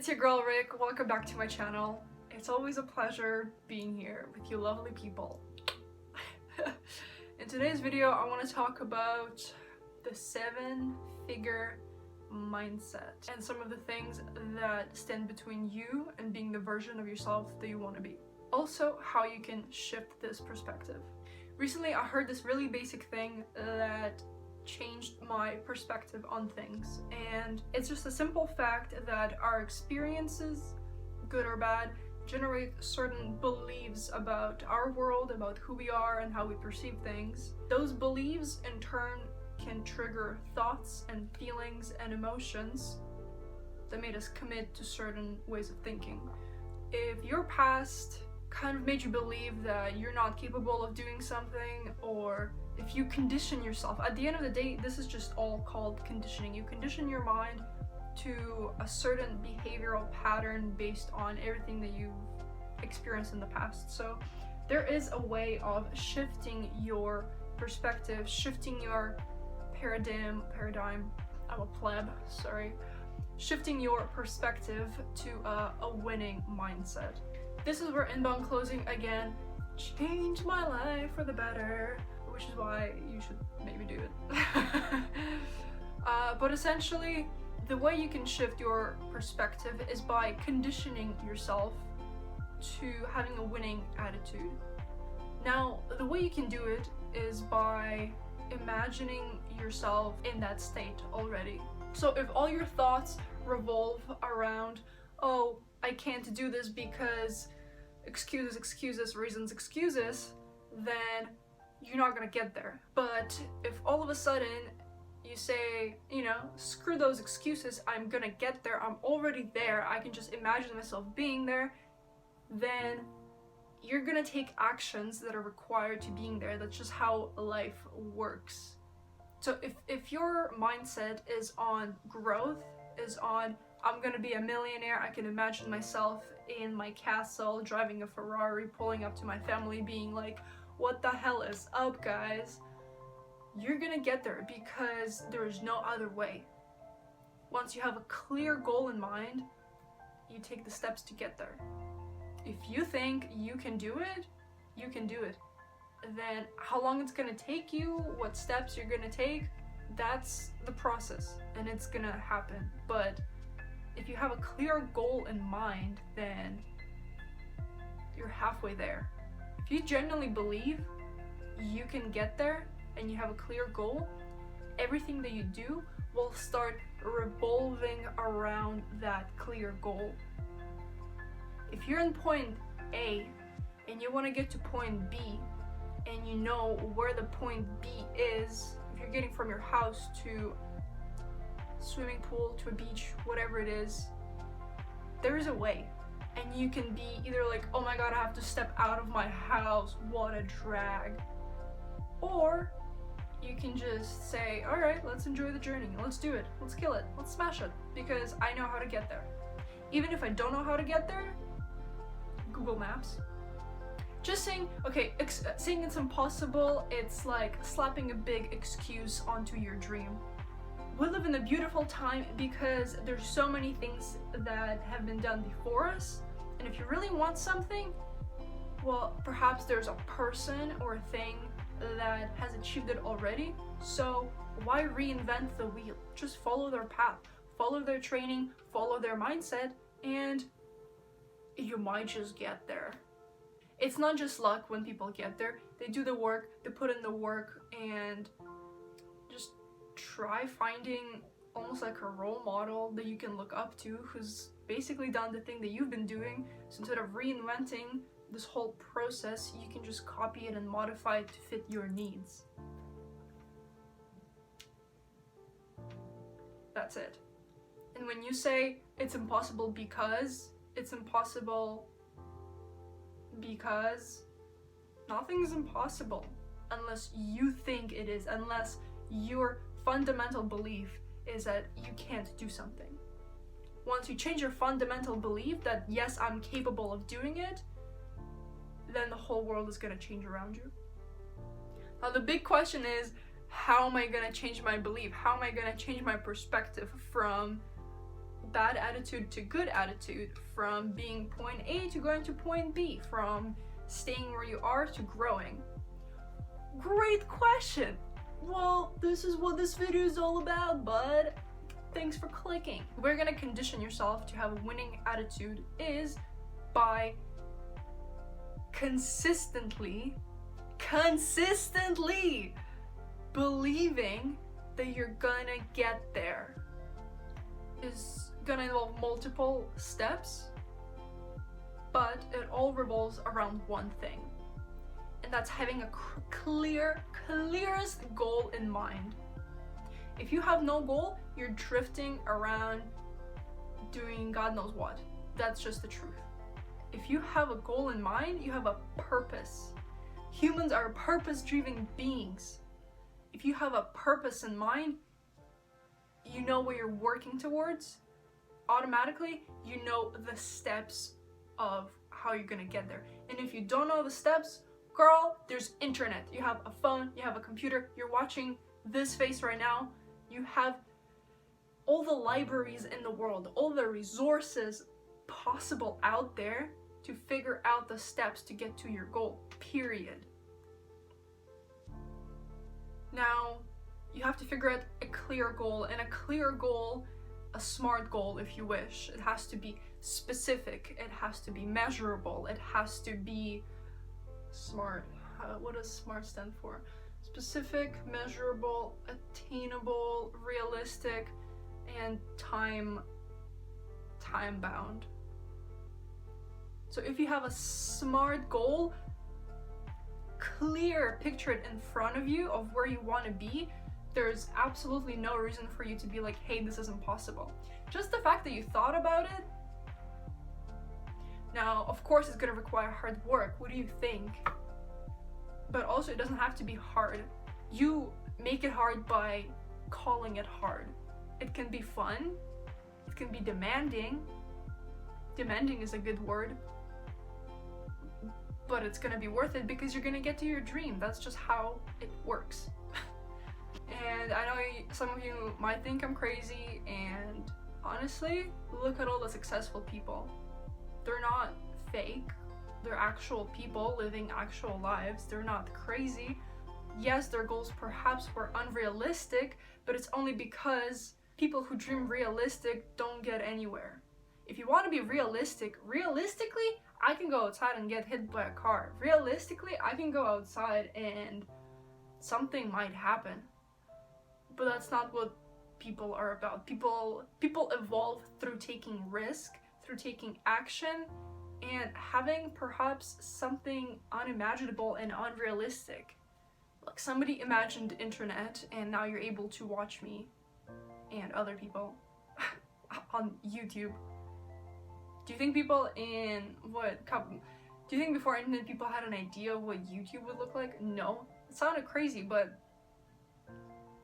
it's your girl Rick. Welcome back to my channel. It's always a pleasure being here with you lovely people. In today's video, I want to talk about the 7-figure mindset and some of the things that stand between you and being the version of yourself that you want to be. Also, how you can shift this perspective. Recently, I heard this really basic thing that changed my perspective on things, and it's just a simple fact that our experiences, good or bad, generate certain beliefs about our world, about who we are and how we perceive things. Those beliefs in turn can trigger thoughts and feelings and emotions that made us commit to certain ways of thinking. If your past kind of made you believe that you're not capable of doing something, or if you condition yourself, at the end of the day, this is just all called conditioning. You condition your mind to a certain behavioral pattern based on everything that you've experienced in the past. So there is a way of shifting your perspective, shifting your paradigm, I'm a pleb, sorry, shifting your perspective to a winning mindset. This is where inbound closing again changed my life for the better, which is why you should maybe do it. But essentially, the way you can shift your perspective is by conditioning yourself to having a winning attitude. Now, the way you can do it is by imagining yourself in that state already. So if all your thoughts revolve around, oh, I can't do this because excuses, reasons, excuses, then you're not gonna get there. But if all of a sudden you say, screw those excuses, I'm gonna get there, I'm already there, I can just imagine myself being there, then you're gonna take actions that are required to being there. That's just how life works. So if your mindset is on growth, is on I'm gonna be a millionaire, I can imagine myself in my castle, driving a Ferrari, pulling up to my family, being like, what the hell is up, guys? You're gonna get there because there is no other way. Once you have a clear goal in mind, you take the steps to get there. If you think you can do it, you can do it. Then how long it's gonna take you, what steps you're gonna take, that's the process, and it's gonna happen. But if you have a clear goal in mind, then you're halfway there. If you genuinely believe you can get there and you have a clear goal, everything that you do will start revolving around that clear goal. If you're in point A and you want to get to point B, and you know where the point B is, if you're getting from your house to swimming pool, to a beach, whatever it is, there is a way. And you can be either like, oh my god, I have to step out of my house, what a drag. Or you can just say, alright, let's enjoy the journey, let's do it, let's kill it, let's smash it, because I know how to get there. Even if I don't know how to get there, Google Maps. Just saying, okay, saying it's impossible, it's like slapping a big excuse onto your dream. We live in a beautiful time because there's so many things that have been done before us, and if you really want something, well, perhaps there's a person or a thing that has achieved it already, so why reinvent the wheel? Just follow their path, follow their training, follow their mindset, and you might just get there. It's not just luck when people get there. They do the work, they put in the work, and just try finding almost like a role model that you can look up to who's basically done the thing that you've been doing. So instead of reinventing this whole process, you can just copy it and modify it to fit your needs. That's it. And when you say it's impossible because, it's impossible because nothing's impossible unless you think it is, unless your fundamental belief is that you can't do something. Once you change your fundamental belief that yes, I'm capable of doing it, then the whole world is gonna change around you. Now the big question is, how am I gonna change my belief? How am I gonna change my perspective from bad attitude to good attitude, from being point A to going to point B, from staying where you are to growing? Great question! Well, this is what this video is all about, bud. Thanks for clicking. We're gonna condition yourself to have a winning attitude is by consistently believing that you're gonna get there. Is gonna involve multiple steps, but it all revolves around one thing, and that's having a clearest goal in mind. If you have no goal, you're drifting around doing God knows what. That's just the truth. If you have a goal in mind, you have a purpose. Humans are purpose-driven beings. If you have a purpose in mind, you know what you're working towards. Automatically, you know the steps of how you're gonna get there. And if you don't know the steps, girl, there's internet. You have a phone, you have a computer, you're watching this face right now. You have all the libraries in the world, all the resources possible out there to figure out the steps to get to your goal, period. Now, you have to figure out a clear goal, and a clear goal, a smart goal if you wish. It has to be specific, it has to be measurable, it has to be smart. What does SMART stand for? Specific, measurable, attainable, realistic, and time bound. So if you have a SMART goal, picture it in front of you of where you want to be, there's absolutely no reason for you to be like, hey, this is impossible. Just the fact that you thought about it. Now, of course, it's going to require hard work. What do you think? But also, it doesn't have to be hard. You make it hard by calling it hard. It can be fun. It can be demanding. Demanding is a good word. But it's gonna be worth it because you're gonna get to your dream. That's just how it works. And I know some of you might think I'm crazy, and honestly, look at all the successful people. They're not fake. They're actual people living actual lives. They're not crazy. Yes, their goals perhaps were unrealistic, but it's only because people who dream realistic don't get anywhere. If you want to be realistically, I can go outside and get hit by a car. Realistically, I can go outside and something might happen. But that's not what people are about. People evolve through taking risk, through taking action, and having perhaps something unimaginable and unrealistic. Like somebody imagined the internet, and now you're able to watch me and other people on YouTube. Do you think people do you think before internet people had an idea what YouTube would look like? No. It sounded crazy, but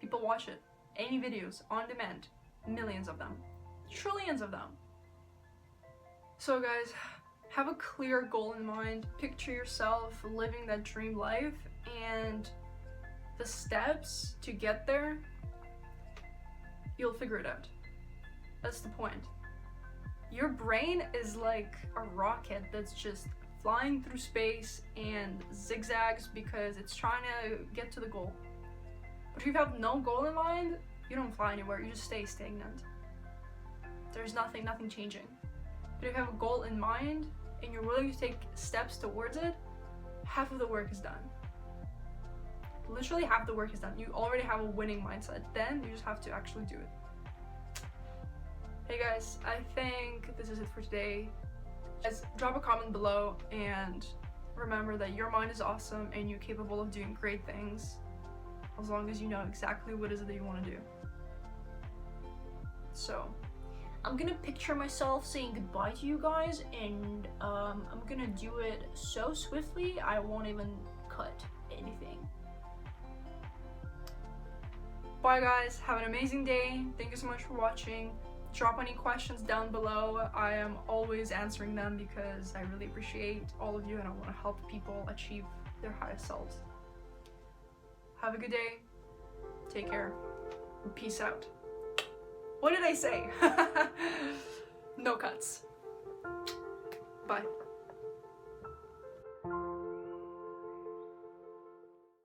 people watch it. Any videos on demand. Millions of them. Trillions of them. So guys, have a clear goal in mind. Picture yourself living that dream life, and the steps to get there, you'll figure it out. That's the point. Your brain is like a rocket that's just flying through space and zigzags because it's trying to get to the goal. But if you have no goal in mind, you don't fly anywhere, you just stay stagnant. There's nothing changing. But if you have a goal in mind and you're willing to take steps towards it, half of the work is done. Literally half the work is done. You already have a winning mindset. Then you just have to actually do it. Hey guys, I think this is it for today. Guys, drop a comment below and remember that your mind is awesome and you're capable of doing great things as long as you know exactly what it is that you want to do. So, I'm gonna picture myself saying goodbye to you guys, and I'm gonna do it so swiftly I won't even cut anything. Bye guys, have an amazing day. Thank you so much for watching. Drop any questions down below. I am always answering them because I really appreciate all of you and I want to help people achieve their highest selves. Have a good day. Take care. Peace out. What did I say? No cuts. Bye.